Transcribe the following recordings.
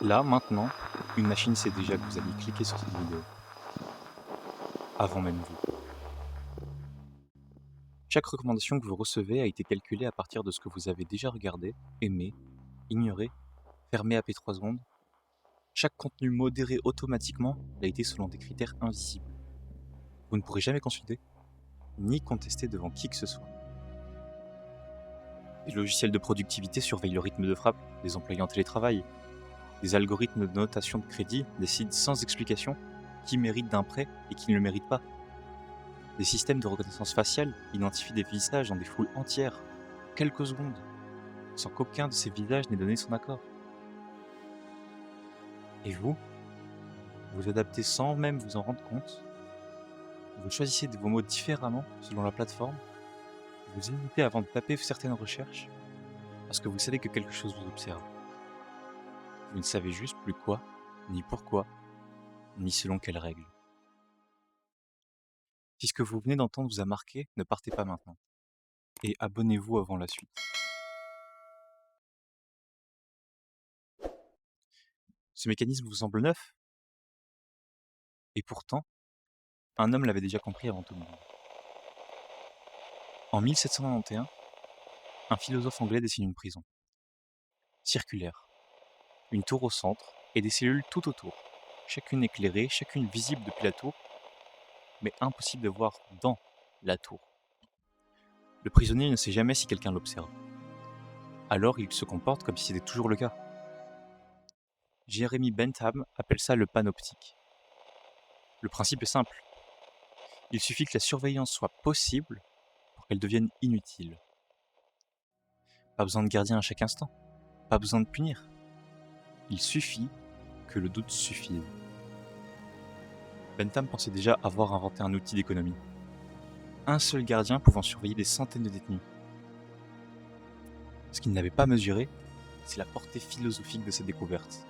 Là, maintenant, une machine sait déjà que vous allez cliquer sur cette vidéo, avant même vous. Chaque recommandation que vous recevez a été calculée à partir de ce que vous avez déjà regardé, aimé, ignoré, fermé après 3 secondes. Chaque contenu modéré automatiquement a été selon des critères invisibles. Vous ne pourrez jamais consulter, ni contester devant qui que ce soit. Des logiciels de productivité surveillent le rythme de frappe des employés en télétravail. Des algorithmes de notation de crédit décident sans explication qui mérite d'un prêt et qui ne le mérite pas. Des systèmes de reconnaissance faciale identifient des visages dans des foules entières, en quelques secondes, sans qu'aucun de ces visages n'ait donné son accord. Et vous, vous adaptez sans même vous en rendre compte. Vous choisissez vos mots différemment selon la plateforme. Vous hésitez avant de taper certaines recherches parce que vous savez que quelque chose vous observe. Vous ne savez juste plus quoi, ni pourquoi, ni selon quelles règles. Si ce que vous venez d'entendre vous a marqué, ne partez pas maintenant. Et abonnez-vous avant la suite. Ce mécanisme vous semble neuf, et pourtant, un homme l'avait déjà compris avant tout le monde. En 1791, un philosophe anglais dessine une prison. Circulaire. Une tour au centre et des cellules tout autour. Chacune éclairée, chacune visible depuis la tour, mais impossible de voir dans la tour. Le prisonnier ne sait jamais si quelqu'un l'observe. Alors il se comporte comme si c'était toujours le cas. Jeremy Bentham appelle ça le panoptique. Le principe est simple. Il suffit que la surveillance soit possible pour qu'elle devienne inutile. Pas besoin de gardien à chaque instant. Pas besoin de punir. Il suffit que le doute suffise. Bentham pensait déjà avoir inventé un outil d'économie. Un seul gardien pouvant surveiller des centaines de détenus. Ce qu'il n'avait pas mesuré, c'est la portée philosophique de cette découverte.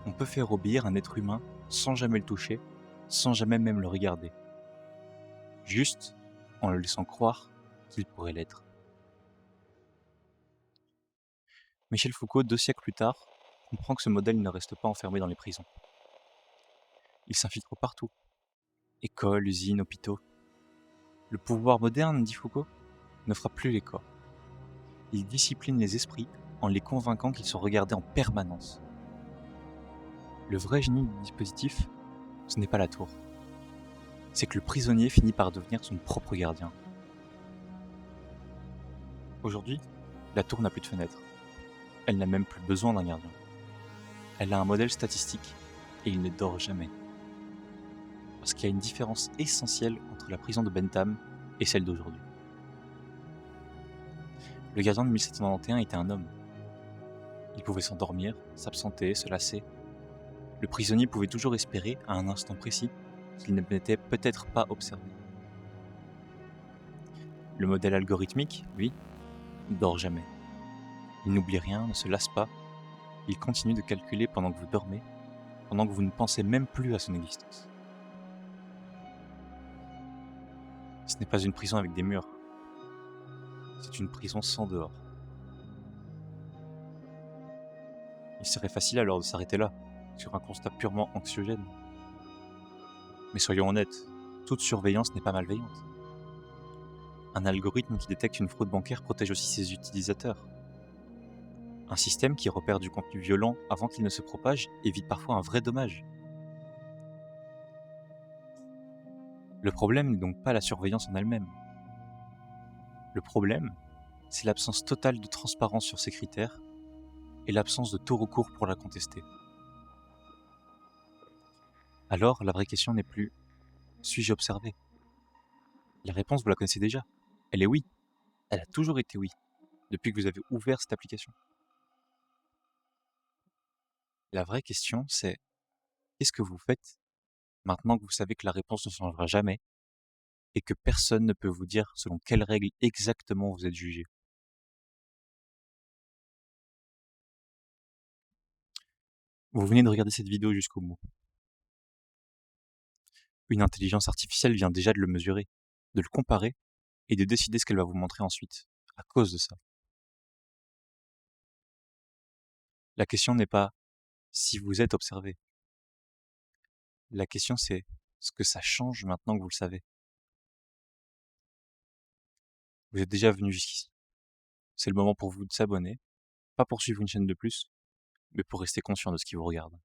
On peut faire obéir un être humain sans jamais le toucher, sans jamais même le regarder. Juste en le laissant croire qu'il pourrait l'être. Michel Foucault, 2 siècles plus tard, comprend que ce modèle ne reste pas enfermé dans les prisons. Il s'infiltre partout. Écoles, usines, hôpitaux. Le pouvoir moderne, dit Foucault, ne fera plus les corps. Il discipline les esprits en les convainquant qu'ils sont regardés en permanence. Le vrai génie du dispositif, ce n'est pas la tour. C'est que le prisonnier finit par devenir son propre gardien. Aujourd'hui, la tour n'a plus de fenêtre. Elle n'a même plus besoin d'un gardien. Elle a un modèle statistique et il ne dort jamais. Parce qu'il y a une différence essentielle entre la prison de Bentham et celle d'aujourd'hui. Le gardien de 1791 était un homme. Il pouvait s'endormir, s'absenter, se lasser. Le prisonnier pouvait toujours espérer, à un instant précis, qu'il n'était peut-être pas observé. Le modèle algorithmique, lui, ne dort jamais. Il n'oublie rien, ne se lasse pas. Il continue de calculer pendant que vous dormez, pendant que vous ne pensez même plus à son existence. Ce n'est pas une prison avec des murs. C'est une prison sans dehors. Il serait facile alors de s'arrêter là, sur un constat purement anxiogène. Mais soyons honnêtes, toute surveillance n'est pas malveillante. Un algorithme qui détecte une fraude bancaire protège aussi ses utilisateurs. Un système qui repère du contenu violent avant qu'il ne se propage évite parfois un vrai dommage. Le problème n'est donc pas la surveillance en elle-même. Le problème, c'est l'absence totale de transparence sur ces critères et l'absence de tout recours pour la contester. Alors, la vraie question n'est plus « suis-je observé ?» La réponse, vous la connaissez déjà. Elle est oui. Elle a toujours été oui, depuis que vous avez ouvert cette application. La vraie question, c'est qu'est-ce que vous faites maintenant que vous savez que la réponse ne changera jamais et que personne ne peut vous dire selon quelles règles exactement vous êtes jugé. Vous venez de regarder cette vidéo jusqu'au bout. Une intelligence artificielle vient déjà de le mesurer, de le comparer et de décider ce qu'elle va vous montrer ensuite, à cause de ça. La question n'est pas si vous êtes observé. La question c'est ce que ça change maintenant que vous le savez. Vous êtes déjà venu jusqu'ici. C'est le moment pour vous de s'abonner, pas pour suivre une chaîne de plus, mais pour rester conscient de ce qui vous regarde.